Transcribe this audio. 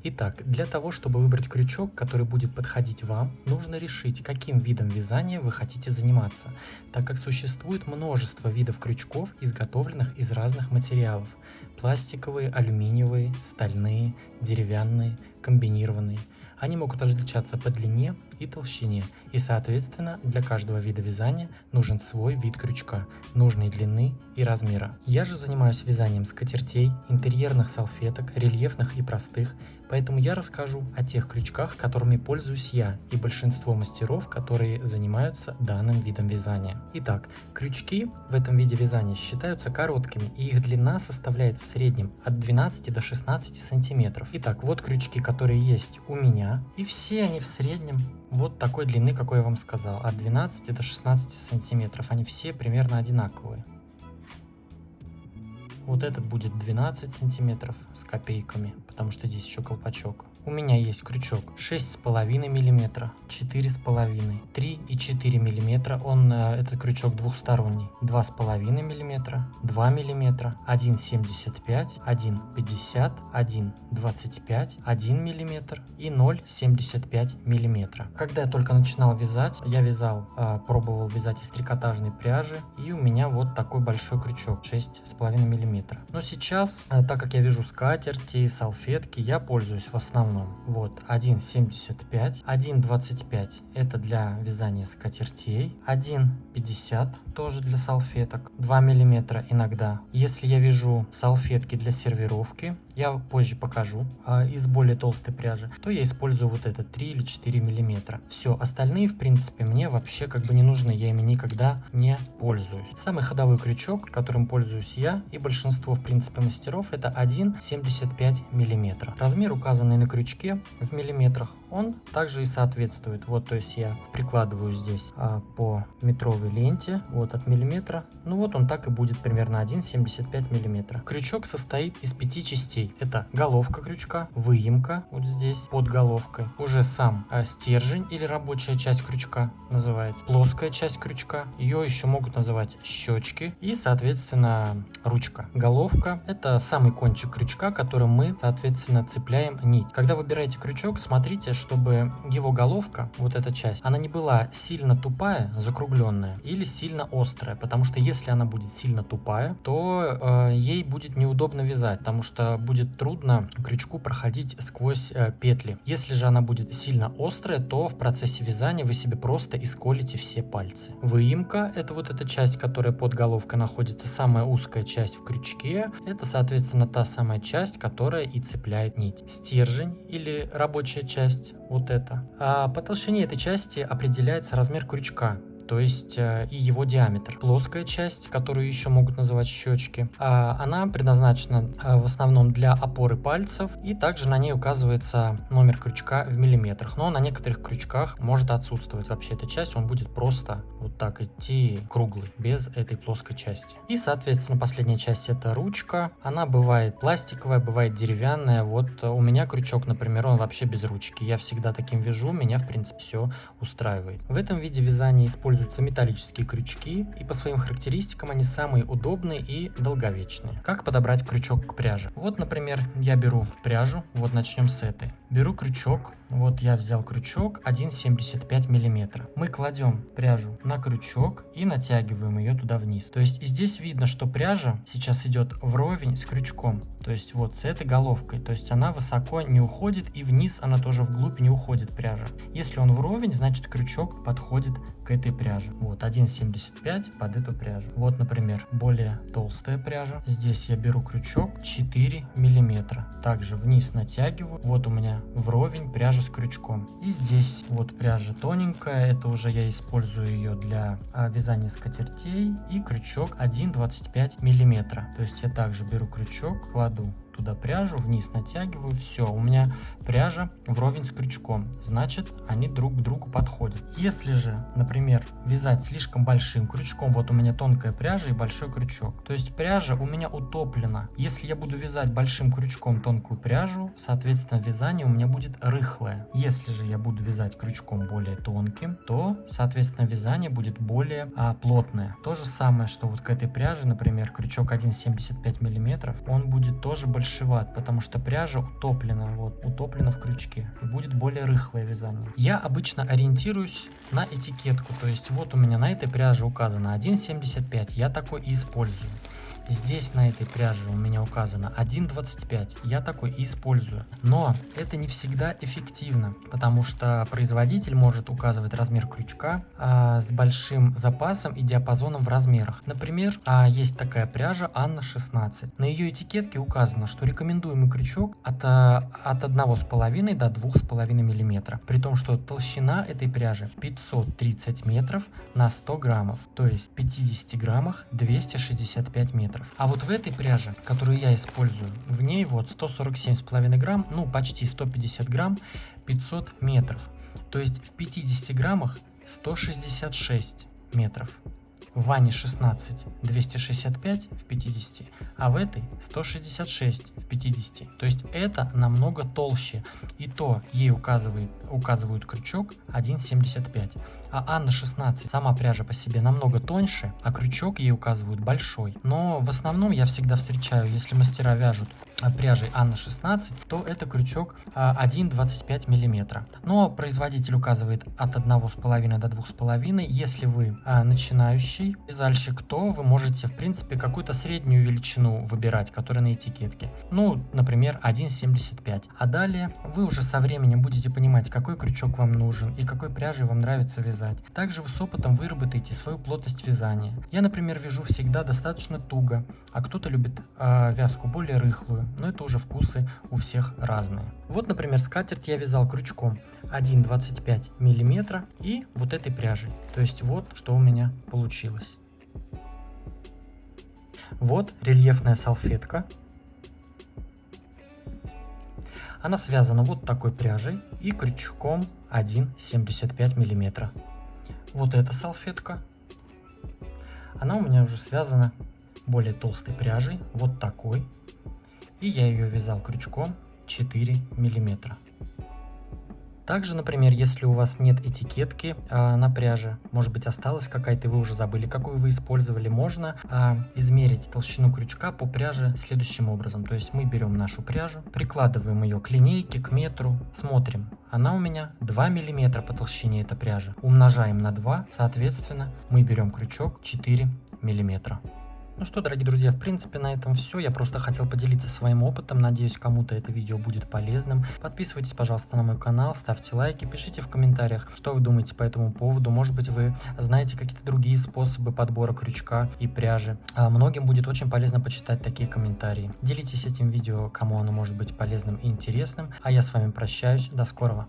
Итак, для того, чтобы выбрать крючок, который будет подходить вам, нужно решить, каким видом вязания вы хотите заниматься, так как существует множество видов крючков, изготовленных из разных материалов. Пластиковые, алюминиевые, стальные, деревянные, комбинированные. Они могут различаться по длине и толщине, и, соответственно, для каждого вида вязания нужен свой вид крючка, нужной длины и размера. Я же занимаюсь вязанием скатертей, интерьерных салфеток, рельефных и простых, поэтому я расскажу о тех крючках, которыми пользуюсь я и большинство мастеров, которые занимаются данным видом вязания. Итак, крючки в этом виде вязания считаются короткими, и их длина составляет в среднем от 12 до 16 сантиметров. Итак, вот крючки, которые есть у меня, и все они в среднем вот такой длины, какой я вам сказал, от 12 до 16 сантиметров. Они все примерно одинаковые. Вот этот будет 12 сантиметров с копейками, потому что здесь еще колпачок. У меня есть крючок 6,5 мм, 4,5, 3 и 4 мм. Это крючок двухсторонний. 2,5 мм, 2 мм, 1,75, 1,50, 1,25, 1 мм и 0,75 мм. Когда я только начинал вязать, я пробовал вязать из трикотажной пряжи, и у меня вот такой большой крючок 6,5 мм. Но сейчас, так как я вяжу скатерти, салфетки, я пользуюсь в основном вот 1,75, 1,25 это для вязания скатертей, 1,50 тоже для салфеток, 2 мм иногда. Если я вяжу салфетки для сервировки, я позже покажу, из более толстой пряжи, то я использую вот это 3 или 4 мм. Все, остальные в принципе мне вообще как бы не нужны, я ими никогда не пользуюсь. Самый ходовой крючок, которым пользуюсь я и большинство в принципе мастеров, это 1,75 мм. Размер, указанный на крючке в миллиметрах, он также и соответствует. Вот, то есть я прикладываю здесь по метровой ленте, вот от миллиметра, ну вот он так и будет примерно 1,75 мм. Крючок состоит из 5 частей. Это головка крючка, выемка вот здесь под головкой, уже сам стержень или рабочая часть крючка называется, плоская часть крючка, ее еще могут называть щечки, и соответственно ручка. Головка — это самый кончик крючка, которым мы соответственно цепляем нить. Когда выбираете крючок, смотрите, чтобы его головка, вот эта часть, она не была сильно тупая, закругленная, или сильно острая, потому что если она будет сильно тупая, то ей будет неудобно вязать, потому что будет трудно крючку проходить сквозь петли. Если же она будет сильно острая, то в процессе вязания вы себе просто исколите все пальцы. Выемка — это вот эта часть, которая под головкой находится, самая узкая часть в крючке, это соответственно та самая часть, которая и цепляет нить. Стержень или рабочая часть, вот это. А по толщине этой части определяется размер крючка, то есть и его диаметр. Плоская часть, которую еще могут называть щечки, она предназначена в основном для опоры пальцев, и также на ней указывается номер крючка в миллиметрах, но на некоторых крючках может отсутствовать вообще эта часть, он будет просто вот так идти круглый, без этой плоской части. И соответственно последняя часть — это ручка, она бывает пластиковая, бывает деревянная. Вот у меня крючок, например, он вообще без ручки, я всегда таким вяжу, меня в принципе все устраивает. В этом виде вязания используются металлические крючки, и по своим характеристикам они самые удобные и долговечные. Как подобрать крючок к пряже? Вот, например, я беру пряжу, вот начнем с этой. Беру крючок, вот я взял крючок 1,75 мм. Мы кладем пряжу на крючок и натягиваем ее туда вниз. То есть и здесь видно, что пряжа сейчас идет вровень с крючком. То есть вот с этой головкой. То есть она высоко не уходит, и вниз она тоже вглубь не уходит пряжа. Если он вровень, значит крючок подходит к этой пряже. Вот 1,75 под эту пряжу. Вот, например, более толстая пряжа. Здесь я беру крючок 4 мм. Также вниз натягиваю. Вот у меня вровень пряжа с крючком. И здесь вот пряжа тоненькая, это уже я использую ее для вязания скатертей, и крючок 1,25 мм. То есть я также беру крючок, кладу туда пряжу, вниз натягиваю, все, у меня пряжа вровень с крючком, значит они друг к другу подходят. Если же, например, вязать слишком большим крючком, вот у меня тонкая пряжа и большой крючок, то есть пряжа у меня утоплена. Если я буду вязать большим крючком тонкую пряжу, соответственно вязание у меня будет рыхлое. Если же я буду вязать крючком более тонким, то соответственно вязание будет более плотное. То же самое, что вот к этой пряже, например, крючок 1,75 мм, он будет тоже большой фальшиват, потому что пряжа утоплена, вот, утоплена в крючке, и будет более рыхлое вязание. Я обычно ориентируюсь на этикетку, то есть вот у меня на этой пряже указано 1,75, я такой и использую. Здесь на этой пряже у меня указано 1,25, я такой и использую. Но это не всегда эффективно, потому что производитель может указывать размер крючка с большим запасом и диапазоном в размерах. Например, есть такая пряжа Анна 16. На ее этикетке указано, что рекомендуемый крючок от 1,5 до 2,5 мм. При том, что толщина этой пряжи 530 метров на 100 граммов, то есть в 50 граммах 265 метров. А вот в этой пряже, которую я использую, в ней вот 147,5 грамм, ну почти 150 грамм, 500 метров. То есть в 50 граммах 166 метров. В Ване 16 265 в 50, а в этой 166 в 50. То есть это намного толще. И то ей указывают крючок 1,75. А Анна 16, сама пряжа по себе намного тоньше, а крючок ей указывают большой. Но в основном я всегда встречаю, если мастера вяжут пряжей Анна 16, то это крючок 1,25 мм. Но производитель указывает от 1,5 до 2,5. Если вы начинающий вязальщик, то вы можете в принципе какую-то среднюю величину выбирать, которая на этикетке. Ну, например, 1,75. А далее вы уже со временем будете понимать, какой крючок вам нужен и какой пряжей вам нравится вязать. Также вы с опытом выработаете свою плотность вязания. Я, например, вяжу всегда достаточно туго, а кто-то любит вязку более рыхлую. Но это уже вкусы у всех разные. Вот, например, скатерть я вязал крючком 1,25 мм и вот этой пряжей. То есть вот что у меня получилось. Вот рельефная салфетка. Она связана вот такой пряжей и крючком 1,75 мм. Вот эта салфетка. Она у меня уже связана более толстой пряжей, вот такой. И я ее вязал крючком 4 мм. Также, например, если у вас нет этикетки на пряже, может быть осталась какая-то, вы уже забыли, какую вы использовали, можно измерить толщину крючка по пряже следующим образом. То есть мы берем нашу пряжу, прикладываем ее к линейке, к метру, смотрим. Она у меня 2 мм по толщине эта пряжа. Умножаем на 2, соответственно, мы берем крючок 4 мм. Ну что, дорогие друзья, в принципе на этом все. Я просто хотел поделиться своим опытом. Надеюсь, кому-то это видео будет полезным. Подписывайтесь, пожалуйста, на мой канал, ставьте лайки, пишите в комментариях, что вы думаете по этому поводу. Может быть, вы знаете какие-то другие способы подбора крючка и пряжи. Многим будет очень полезно почитать такие комментарии. Делитесь этим видео, кому оно может быть полезным и интересным. А я с вами прощаюсь. До скорого.